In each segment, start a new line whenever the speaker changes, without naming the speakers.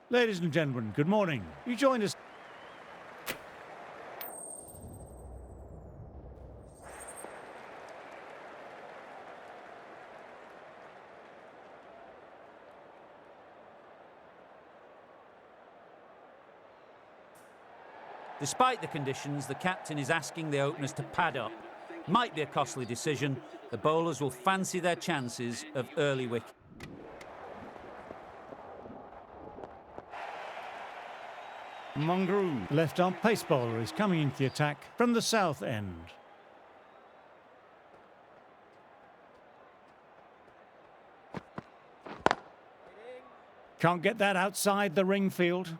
Ladies and gentlemen, good morning. You joined us.
Despite the conditions, the captain is asking the openers to pad up. Might be a costly decision. The bowlers will fancy their chances of early wicket.
Mongroo, left-arm pace bowler, is coming into the attack from the south end. Can't get that outside the ring field.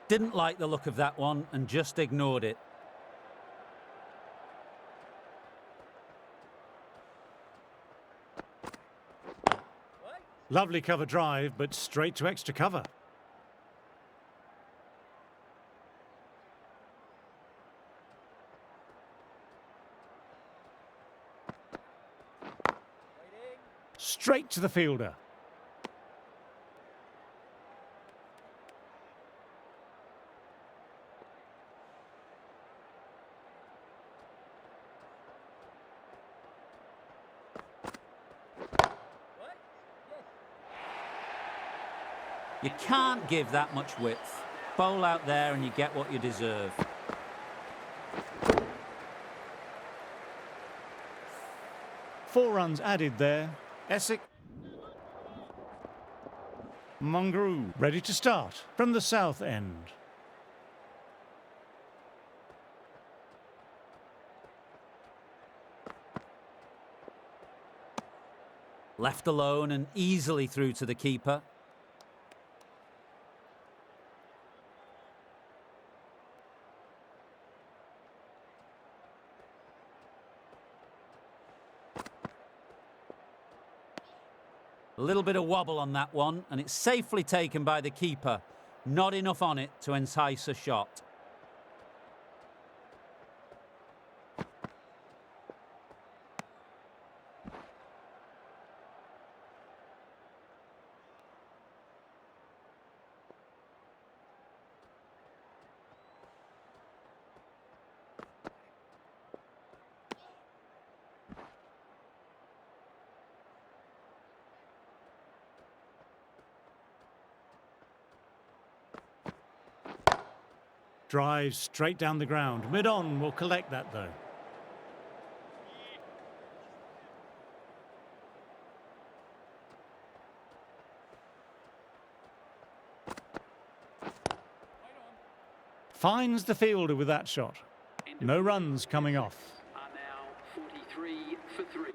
Didn't like the look of that one and just ignored it.
Lovely cover drive, but straight to extra cover. Straight to the fielder.
You can't give that much width. Bowl out there and you get what you deserve.
Four runs added there. Essex. Mongroo, ready to start from the south end.
Left alone and easily through to the keeper. A little bit of wobble on that one, and it's safely taken by the keeper. Not enough on it to entice a shot.
Drives straight down the ground. Mid-on will collect that though. Finds the fielder with that shot. No runs coming off.
Are now 43 for 3.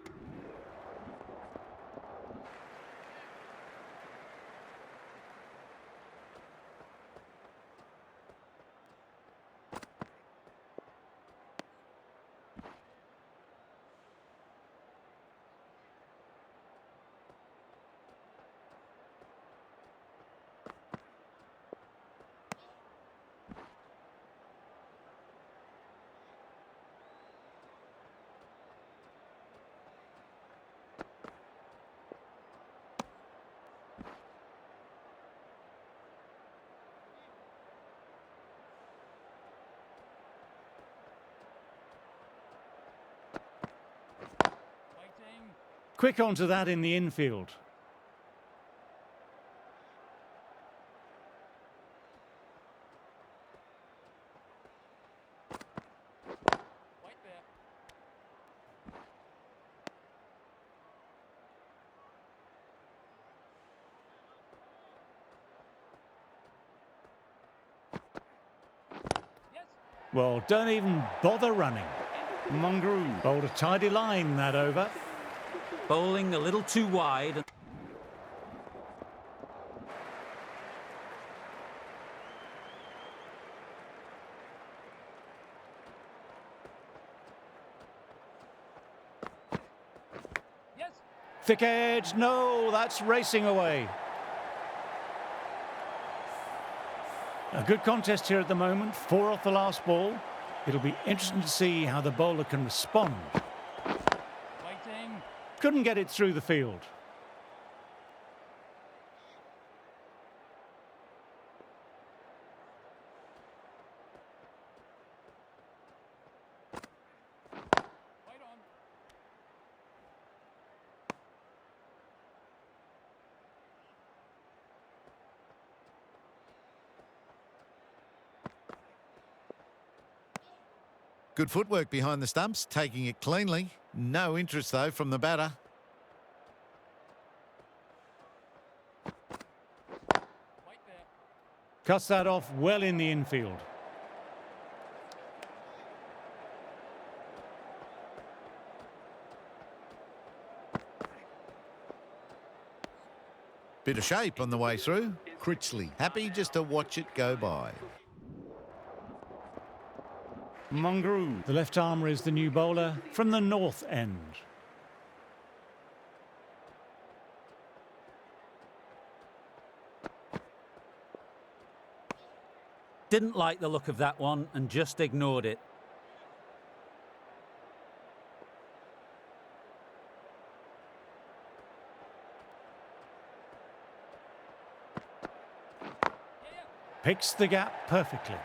Quick onto that in the infield. Well, don't even bother running. Mongroo bowled a tidy line that over.
Bowling a little too wide.
Thick edge, no, that's racing away. A good contest here at the moment, 4 off the last ball. It'll be interesting to see how the bowler can respond.
Waiting.
Couldn't get it through the field.
Wait on.
Good footwork behind the stumps, taking it cleanly. No interest, though, from the batter.
Wait there.
Cuts that off well in the infield.
Bit of shape on the way through. Critchley happy just to watch it go by.
Mungroo, the left armour, is the new bowler from the north end.
Didn't like the look of that one and just ignored it.
Picks the gap perfectly.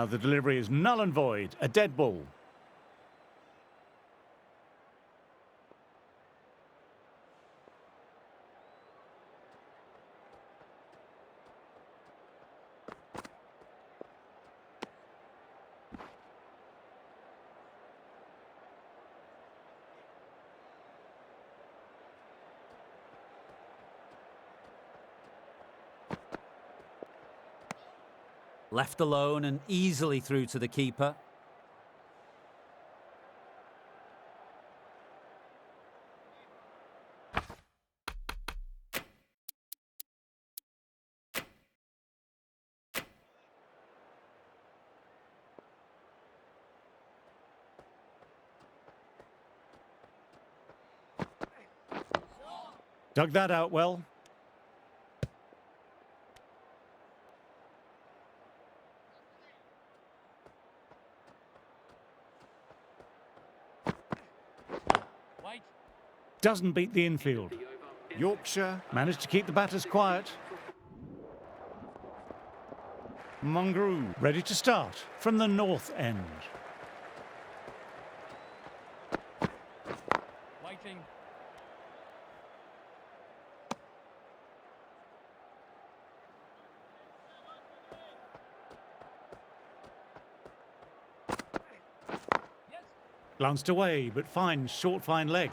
The delivery is null and void, a dead ball.
Left alone and easily through to the keeper.
Dug that out well.
Wait.
Doesn't beat the infield.
Yorkshire
Managed to keep the batters quiet. Mungroo ready to start from the north end.
Waiting. Yes.
Glanced away, but fine, short, fine leg.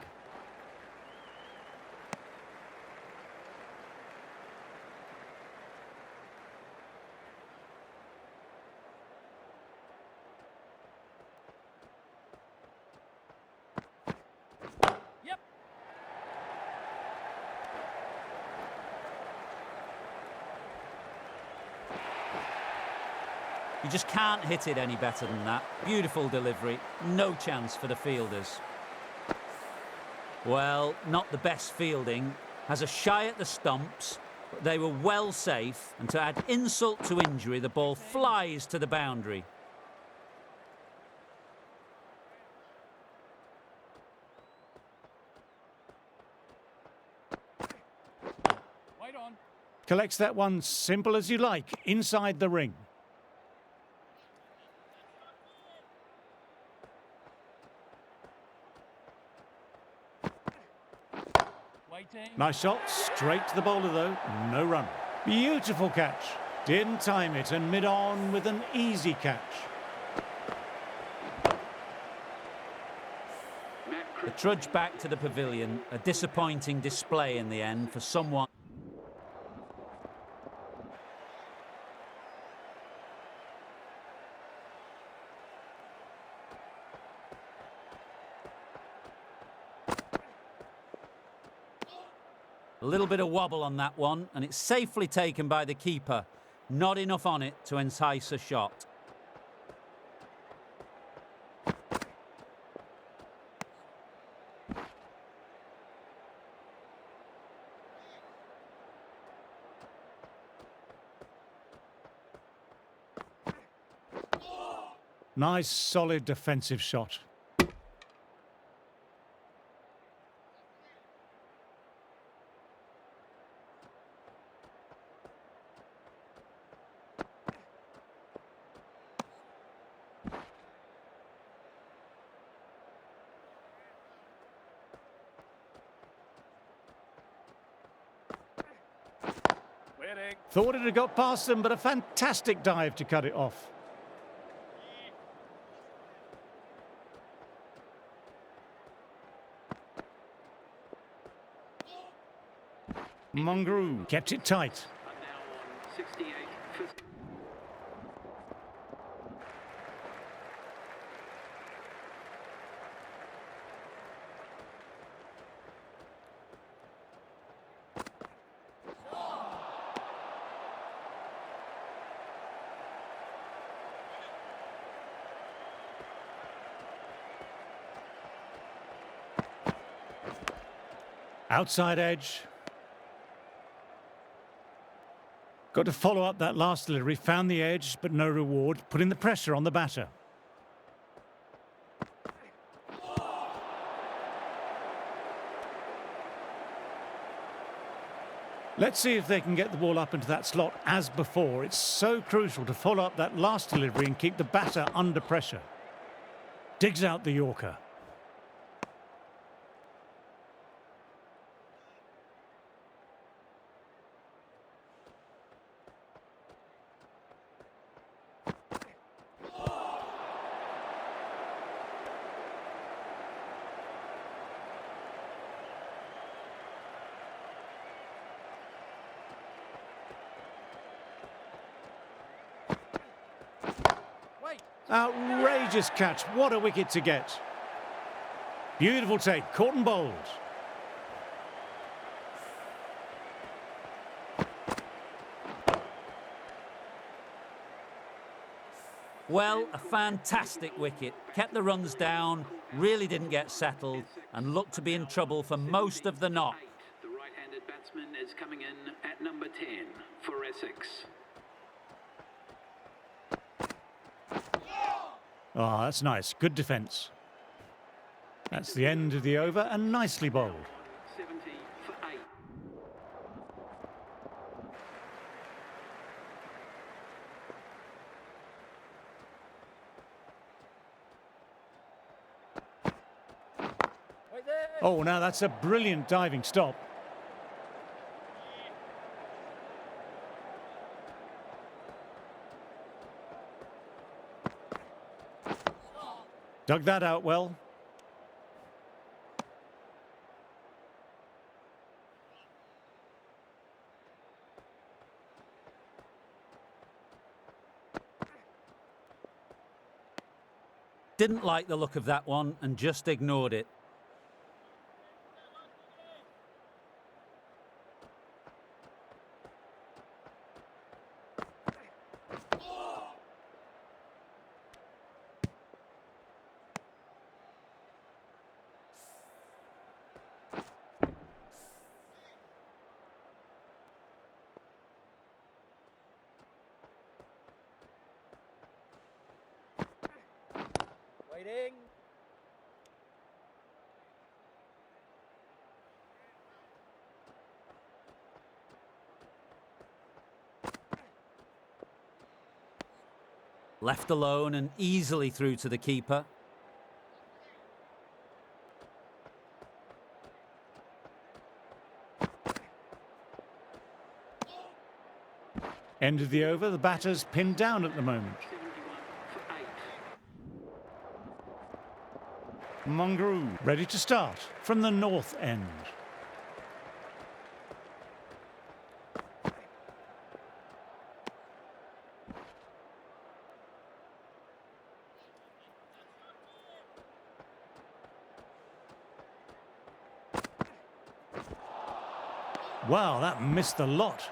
Yep.
You just can't hit it any better than that. Beautiful delivery. No chance for the fielders. Well, not the best fielding. Has a shy at the stumps, but they were well safe. And to add insult to injury, the ball flies to the boundary.
Wait on.
Collects that one simple as you like, inside the ring.
Waiting.
Nice shot, straight to the bowler though, no run. Beautiful catch. Didn't time it and mid-on with an easy catch.
The trudge back to the pavilion. A disappointing display in the end for someone. little bit of wobble on that one, and it's safely taken by the keeper. Not enough on it to entice a shot.
Nice, solid defensive shot.
Waiting.
Thought it had got past them, but a fantastic dive to cut it off. Mungroo kept it tight.
Are now on 68 for...
Outside edge. Got to follow up that last delivery. Found the edge, but no reward. Putting the pressure on the batter. Let's see if they can get the ball up into that slot as before. It's so crucial to follow up that last delivery and keep the batter under pressure. Digs out the Yorker.
Wait.
Outrageous catch. What a wicket to get. Beautiful take. Caught and bowled.
Well, a fantastic wicket. Kept the runs down, really didn't get settled, and looked to be in trouble for most of the knock.
The right-handed batsman is coming in at number 10 for Essex.
Ah, that's nice. Good defence. That's the end of the over and nicely bowled.
70 for 8.
Wait there.
Oh, now that's a brilliant diving stop. Dug that out well.
Didn't like the look of that one and just ignored it.
Waiting.
Left alone and easily through to the keeper.
End of the over. The batter's pinned down at the moment.
71 for 8.
Mungroo ready to start from the north end. Wow, that missed the lot.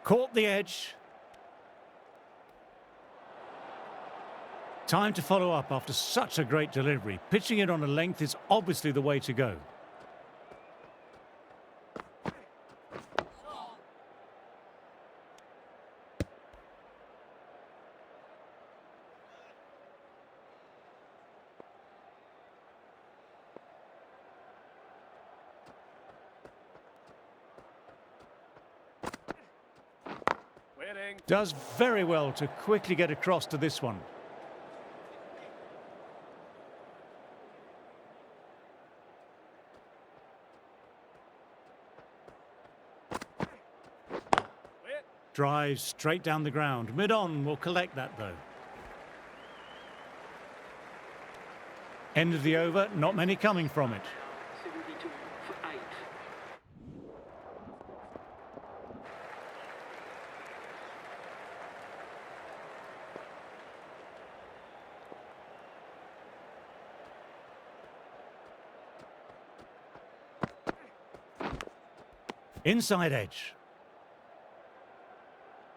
Caught the edge. Time to follow up after such a great delivery. Pitching it on a length is obviously the way to go.
Waiting.
Does very well to quickly get across to this one. Drives straight down the ground. Mid-on will collect that though. End of the over, not many coming from it.
72 for 8.
Inside edge.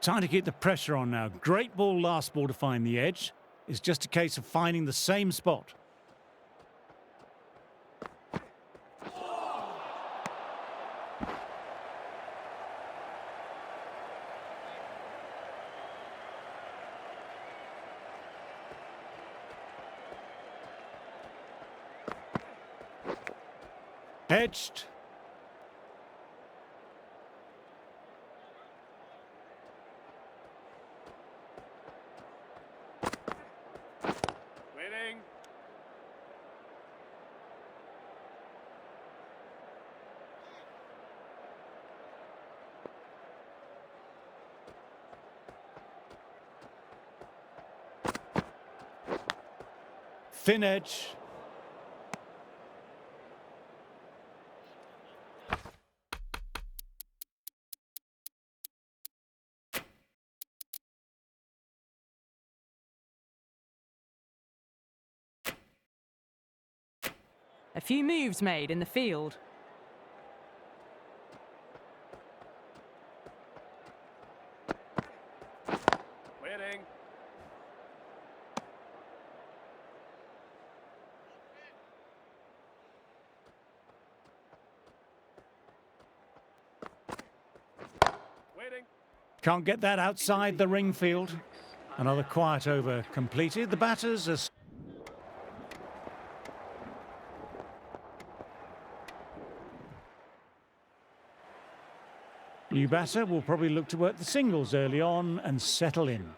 Time to keep the pressure on now. Great ball last ball to find the edge. It's just a case of finding the same spot. Edged.
Waiting.
Thin edge.
A few moves made in the field.
Waiting. Waiting.
Can't get that outside the ring field. Another quiet over completed. The batters are... New batter will probably look to work the singles early on and settle in.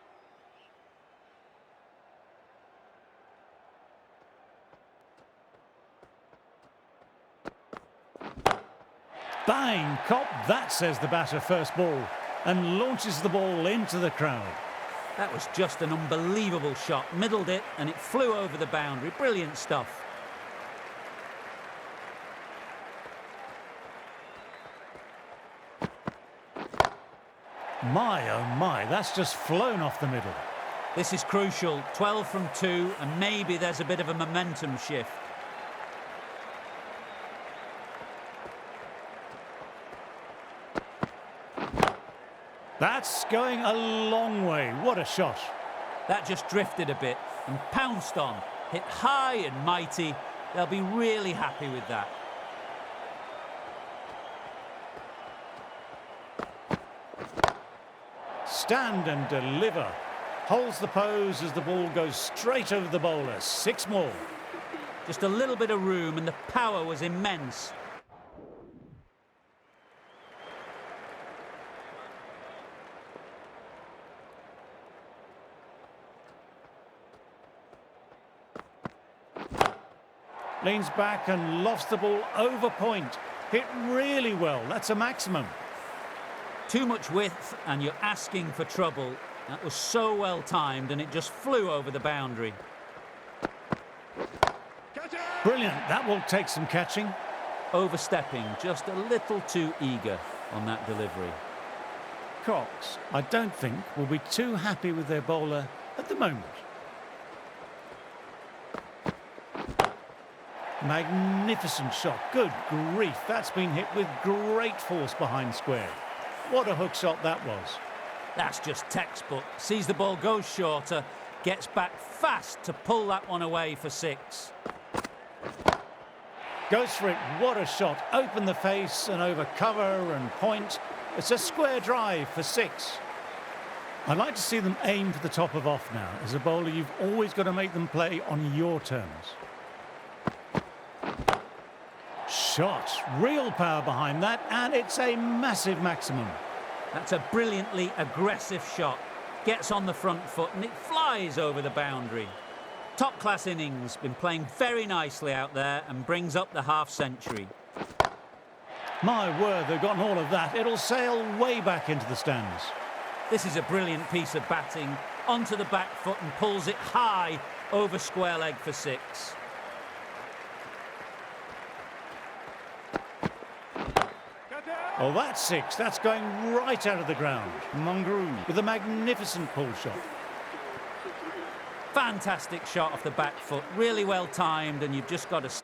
Bang! Cop, that says the batter first ball, and launches the ball into the crowd.
That was just an unbelievable shot. Middled it and it flew over the boundary. Brilliant stuff.
My, oh my, that's just flown off the middle.
This is crucial. 12 from 2 and maybe there's a bit of a momentum shift.
That's going a long way. What a shot.
That just drifted a bit and pounced on. Hit high and mighty. They'll be really happy with that.
Stand and deliver. Holds the pose as the ball goes straight over the bowler. 6 more.
Just a little bit of room and the power was immense.
Leans back and lofts the ball over point. Hit really well. That's a maximum.
Too much width and you're asking for trouble. That was so well timed and it just flew over the boundary.
Brilliant. That will take some catching.
Overstepping, just a little too eager on that delivery.
Cox, I don't think, will be too happy with their bowler at the moment. Magnificent shot. Good grief. That's been hit with great force behind square. What a hook shot that was.
That's just textbook. Sees the ball go shorter, gets back fast to pull that one away for 6.
Goes for it. What a shot. Open the face and over cover and point. It's a square drive for 6. I'd like to see them aim for the top of off now. As a bowler, you've always got to make them play on your terms. Shot. Real power behind that, and it's a massive maximum.
That's a brilliantly aggressive shot. Gets on the front foot and it flies over the boundary. Top-class innings, been playing very nicely out there and brings up the half-century.
My word, they've gotten all of that. It'll sail way back into the stands.
This is a brilliant piece of batting. Onto the back foot and pulls it high over square leg for 6.
Oh, that's 6. That's going right out of the ground. Mungroo with a magnificent pull shot.
Fantastic shot off the back foot. Really well timed, and you've just got to...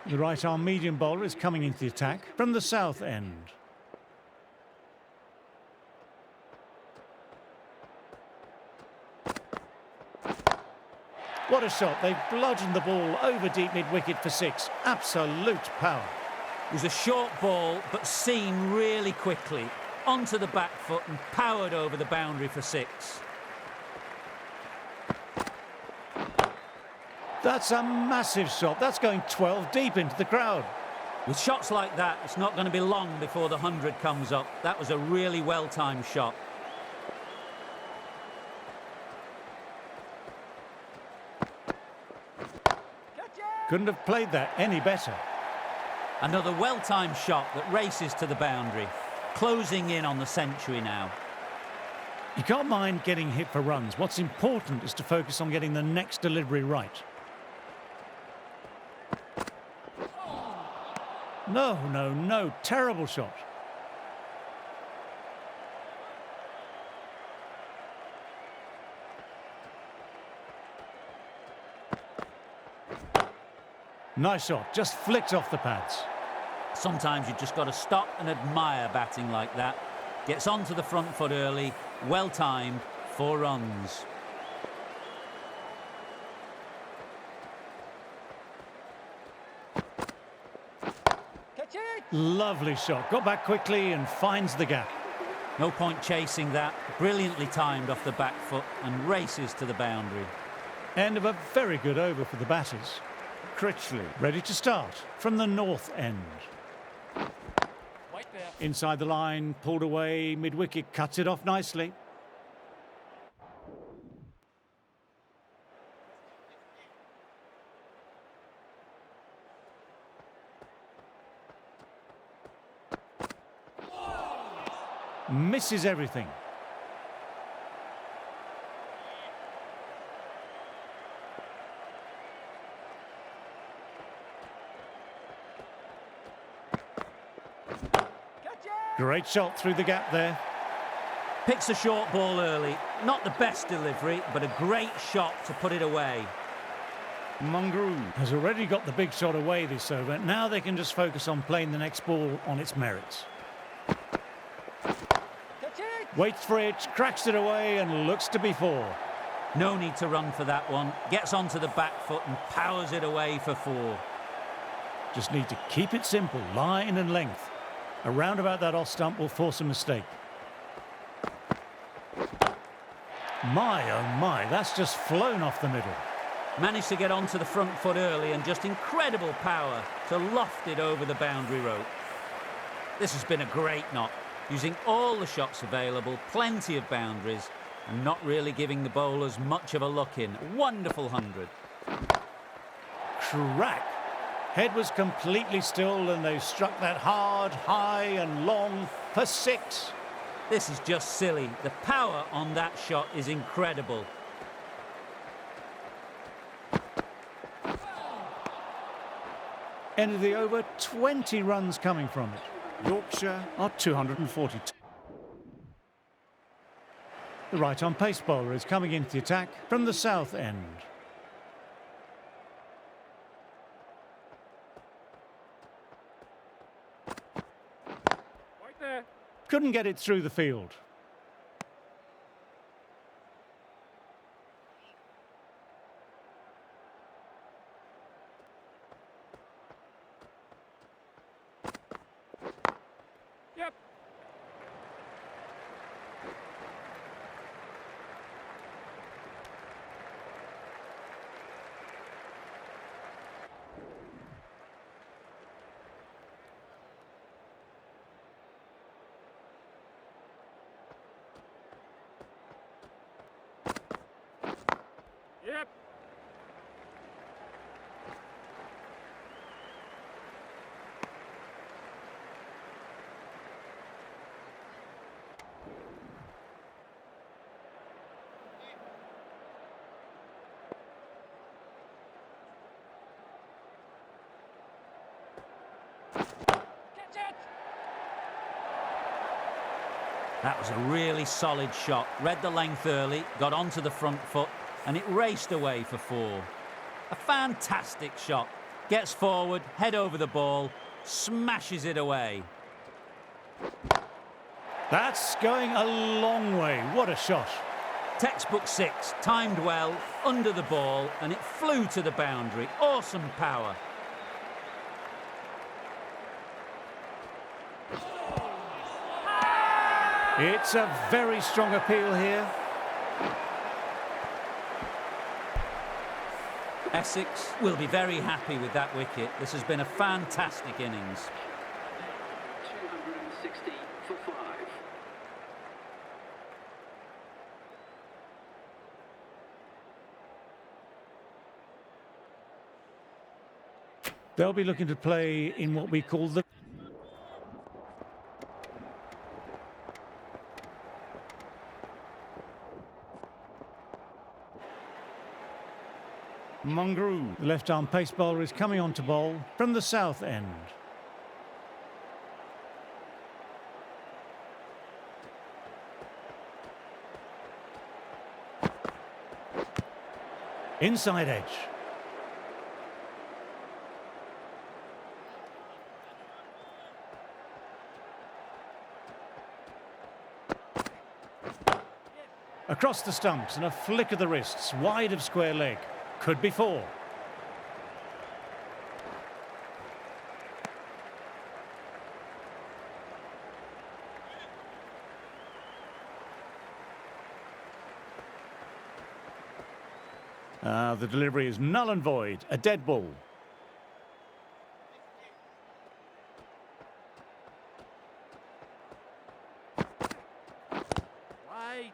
The right-arm medium bowler is coming into the attack from the south end. What a shot. They've bludgeoned the ball over deep mid-wicket for 6. Absolute power.
It was a short ball, but seen really quickly. Onto the back foot and powered over the boundary for 6.
That's a massive shot. That's going 12 deep into the crowd.
With shots like that, it's not going to be long before the 100 comes up. That was a really well-timed shot.
Couldn't have played that any better.
Another well-timed shot that races to the boundary. Closing in on the century now.
You can't mind getting hit for runs. What's important is to focus on getting the next delivery right. No, no, no. Terrible shot. Nice shot. Just flicked off the pads.
Sometimes you've just got to stop and admire batting like that. Gets onto the front foot early. Well-timed. 4 runs.
Lovely shot. Got back quickly and finds the gap.
No point chasing that. Brilliantly timed off the back foot and races to the boundary.
End of a very good over for the batters. Critchley ready to start from the north end. Inside the line, pulled away, mid-wicket, cuts it off nicely. Misses everything. Great shot through the gap there.
Picks a short ball early. Not the best delivery, but a great shot to put it away.
Mungroo has already got the big shot away this over. Now they can just focus on playing the next ball on its merits. Waits for it, cracks it away and looks to be 4.
No need to run for that one. Gets onto the back foot and powers it away for 4.
Just need to keep it simple, line and length. A roundabout that off stump will force a mistake. My, oh my, that's just flown off the middle.
Managed to get onto the front foot early and just incredible power to loft it over the boundary rope. This has been a great knock, using all the shots available, plenty of boundaries, and not really giving the bowlers much of a look in. Wonderful 100.
Crack. Head was completely still and they struck that hard, high and long for 6.
This is just silly. The power on that shot is incredible.
End of the over, 20 runs coming from it. Yorkshire are 242. The right-arm pace bowler is coming into the attack from the south end.
Right there.
Couldn't get it through the field.
Yep. Yep. Catch it!
That was a really solid shot. Read the length early, got onto the front foot, and it raced away for 4. A fantastic shot. Gets forward, head over the ball, smashes it away.
That's going a long way. What a shot.
Textbook 6, timed well, under the ball, and it flew to the boundary. Awesome power.
It's a very strong appeal here.
Essex will be very happy with that wicket. This has been a fantastic innings.
260 for 5.
They'll be looking to play in what we call the Mungroo. The left-arm pace bowler is coming on to bowl from the south end. Inside edge. Across the stumps and a flick of the wrists, wide of square leg. Could be 4. The delivery is null and void, a dead ball.
Right.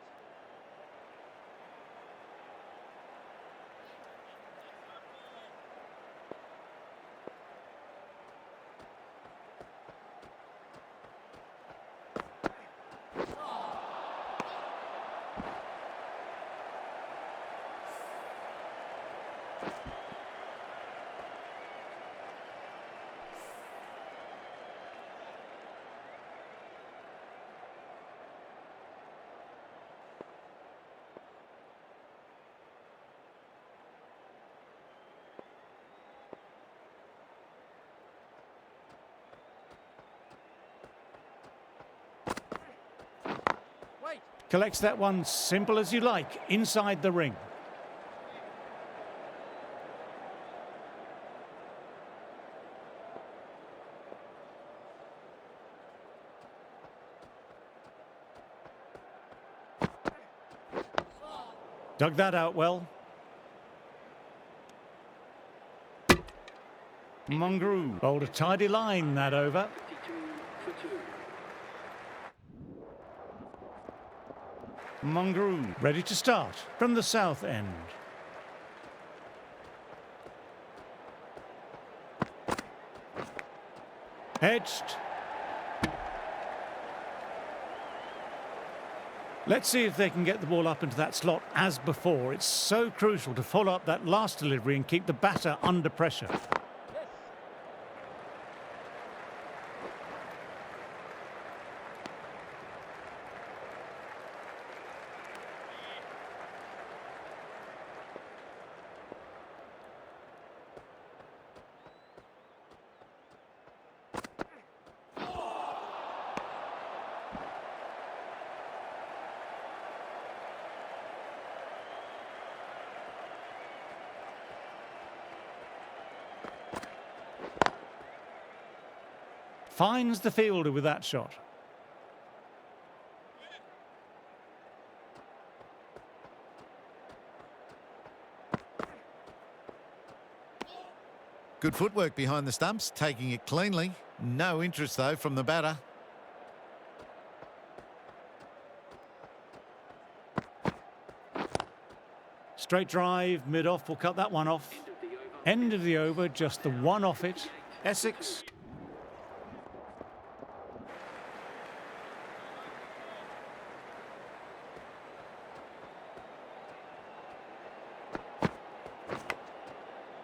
Wait.
Collects that one simple as you like, inside the ring. Dug that out well. Mungroo bowled a tidy line that over.
52 for 2.
Mungroo ready to start from the south end. Edged. Let's see if they can get the ball up into that slot as before. It's so crucial to follow up that last delivery and keep the batter under pressure. Finds the fielder with that shot.
Good footwork behind the stumps, taking it cleanly. No interest, though, from the batter.
Straight drive, mid-off, will cut that one off. End of the over, just the one off it. Essex.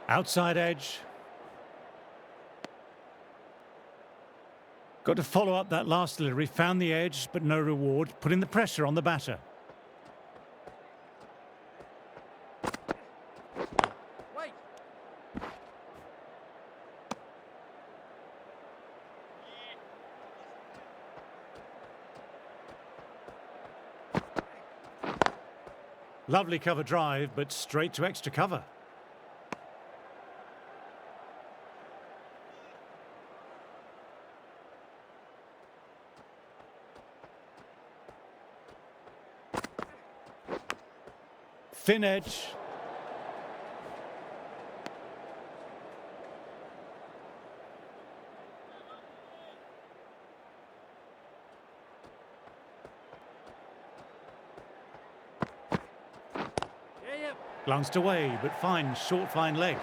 Outside edge. Got to follow up that last delivery, found the edge, but no reward, putting the pressure on the batter.
Wait.
Lovely cover drive, but straight to extra cover. Thin edge.
Yeah.
Glanced away, but fine, short, fine leg.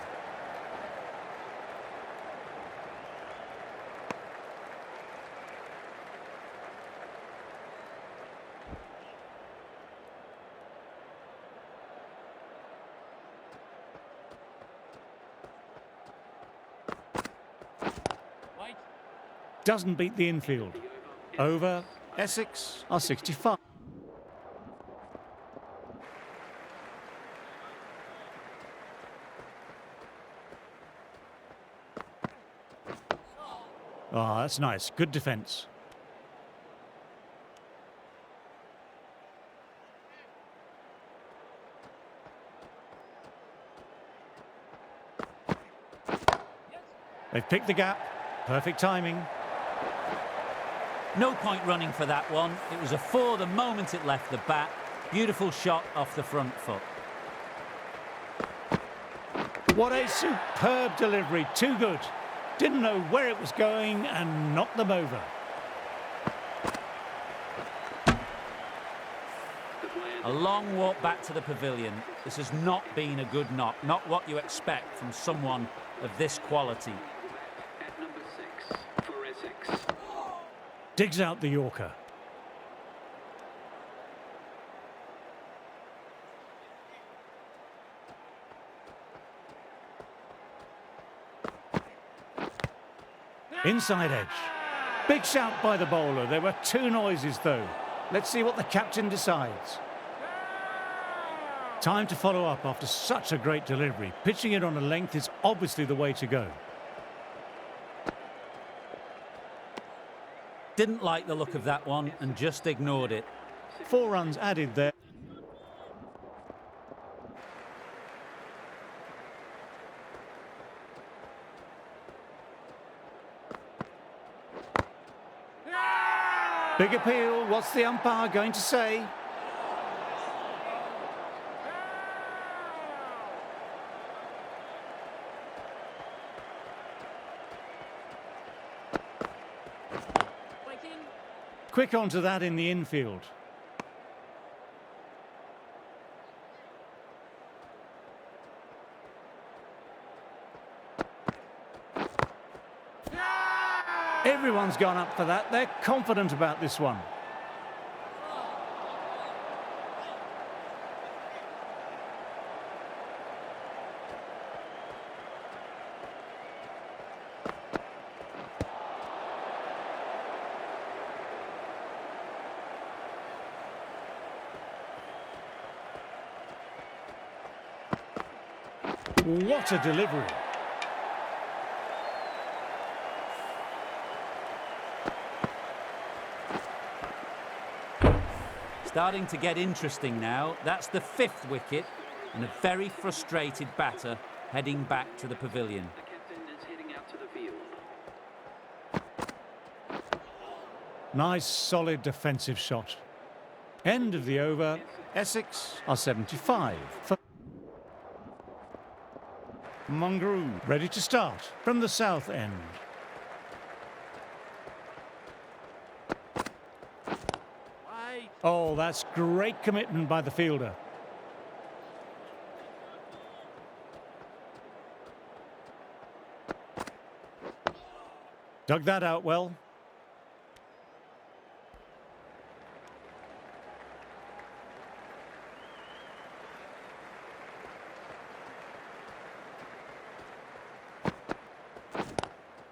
Wait.
Doesn't beat the infield. Over. Essex are 65. Oh, that's nice. Good defence. They've picked the gap. Perfect timing.
No point running for that one. It was a four the moment it left the bat. Beautiful shot off the front foot.
What a superb delivery. Too good. Didn't know where it was going and knocked them over.
A long walk back to the pavilion. This has not been a good knock. Not what you expect from someone of this quality.
At number 6 for Essex.
Digs out the Yorker. Inside edge. Big shout by the bowler. There were two noises though. Let's see what the captain decides. Time to follow up after such a great delivery. Pitching it on a length is obviously the way to go.
Didn't like the look of that one and just ignored it.
4 runs added there. Big appeal. What's the umpire going to say? Quick onto that in the infield. Everyone's gone up for that. They're confident about this one. What a delivery.
Starting to get interesting now. That's the 5th wicket and a very frustrated batter heading back to the pavilion.
The captain is heading out to the field.
Nice, solid defensive shot. End of the over. Essex are 75 for Mungroo, ready to start from the south end.
Wait.
Oh, that's great commitment by the fielder. Dug that out well.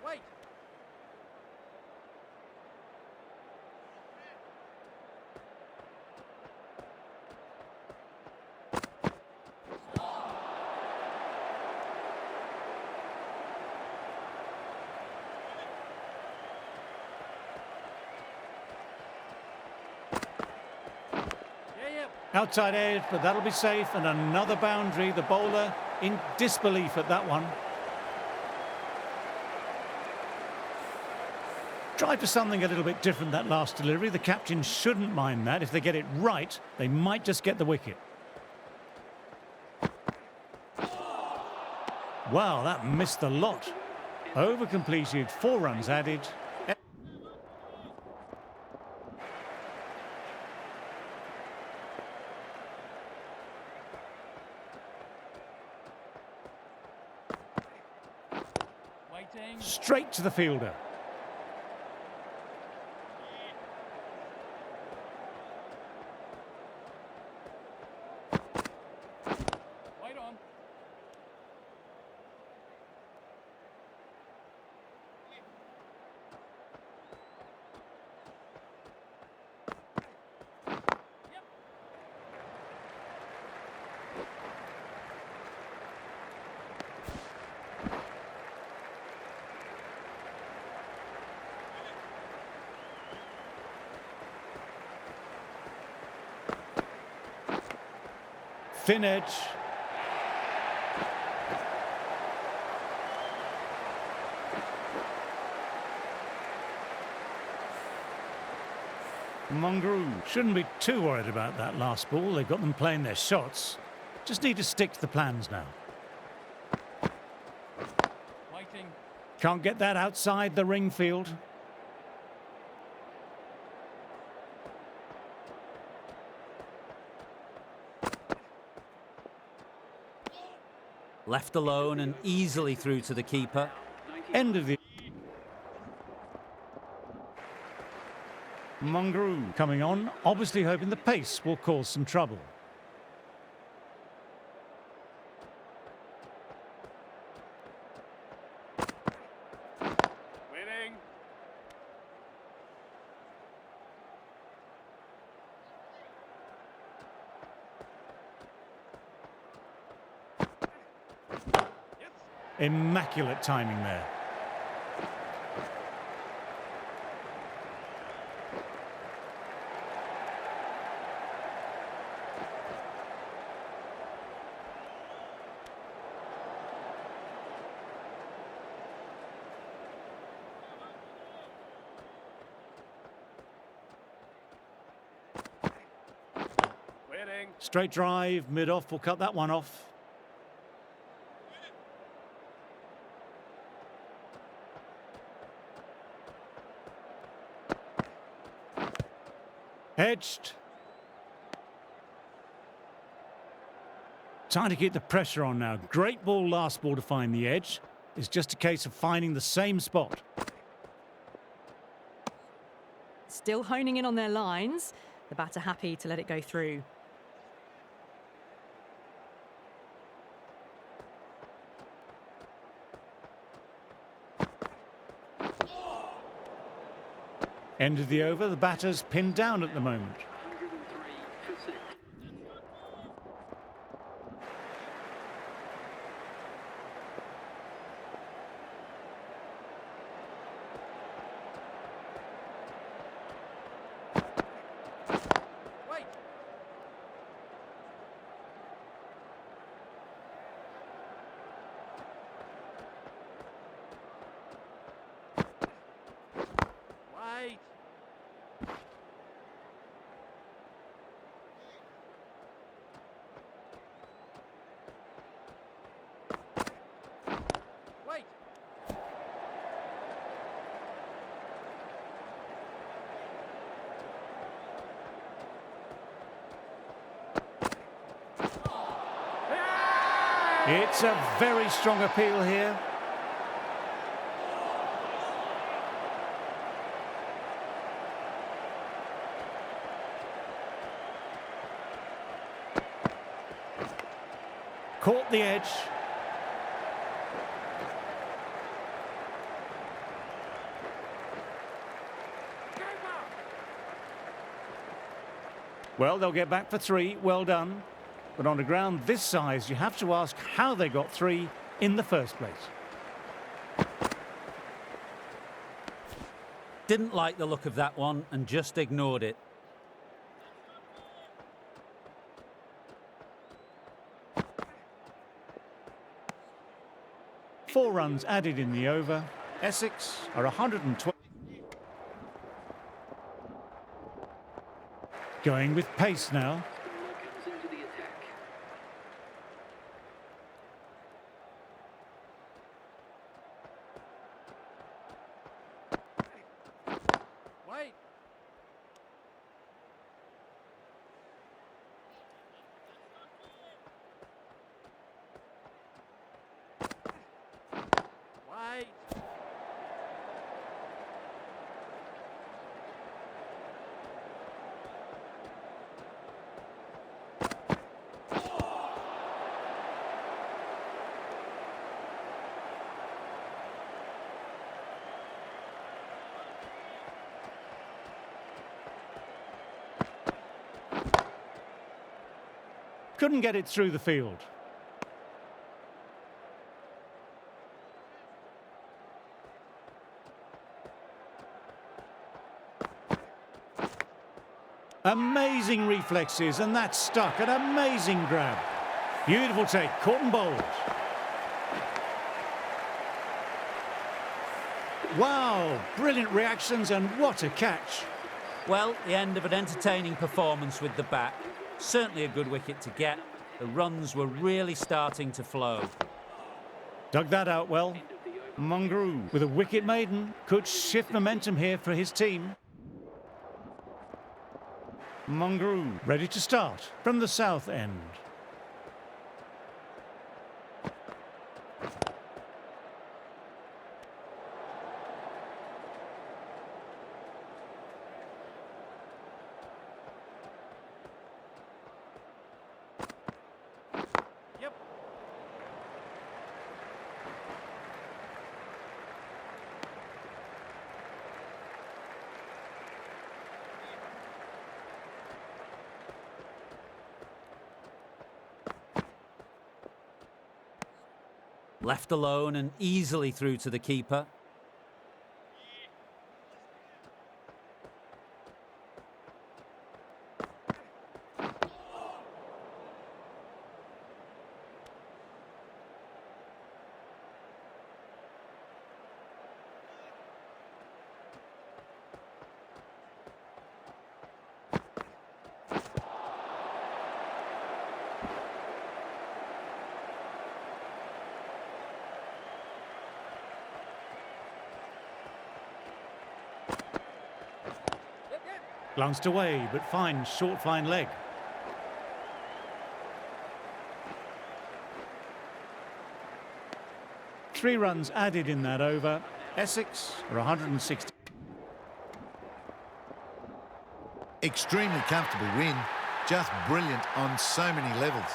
Wait. Yeah, yeah.
Outside edge, but that'll be safe. And another boundary. The bowler in disbelief at that one. Try for something a little bit different that last delivery. The captain shouldn't mind that. If they get it right, they might just get the wicket. Wow, that missed the lot. Over completed, 4 runs added.
Waiting.
Straight to the fielder.
Wait on.
Thin edge. Mungroo shouldn't be too worried about that last ball. They've got them playing their shots. Just need to stick to the plans now.
Waiting.
Can't get that outside the ring field.
Left alone and easily through to the keeper.
End of the... Mungroo coming on, obviously hoping the pace will cause some trouble.
Waiting. Yes.
Immaculate timing there.
Waiting.
Straight drive, mid-off, will cut that one off. Edged. Trying to keep the pressure on now. Great ball, last ball to find the edge. It's just a case of finding the same spot.
Still honing in on their lines. The batter happy to let it go through.
End of the over, the batter's pinned down at the moment.
103 for 6.
Wait. Wait.
It's a very strong appeal here. Caught the edge. Well, they'll get back for 3. Well done. But on a ground this size, you have to ask how they got 3 in the first place.
Didn't like the look of that one and just ignored it.
Four runs added in the over. Essex are 112. Going with pace now.
Comes into the attack.
Wait. Wait.
Couldn't get it through the field. Amazing reflexes, and that's stuck. An amazing grab. Beautiful take, caught and bowled. Wow, brilliant reactions, and what a catch.
Well, the end of an entertaining performance with the bat. Certainly a good wicket to get. The runs were really starting to flow.
Dug that out well. Mungroo with a wicket maiden could shift momentum here for his team. Mungroo ready to start from the south end.
Yep.
Left alone and easily through to the keeper.
Glanced away, but fine, short, fine leg. Three runs added in that over. Essex are 160.
Extremely comfortable win. Just brilliant on so many levels.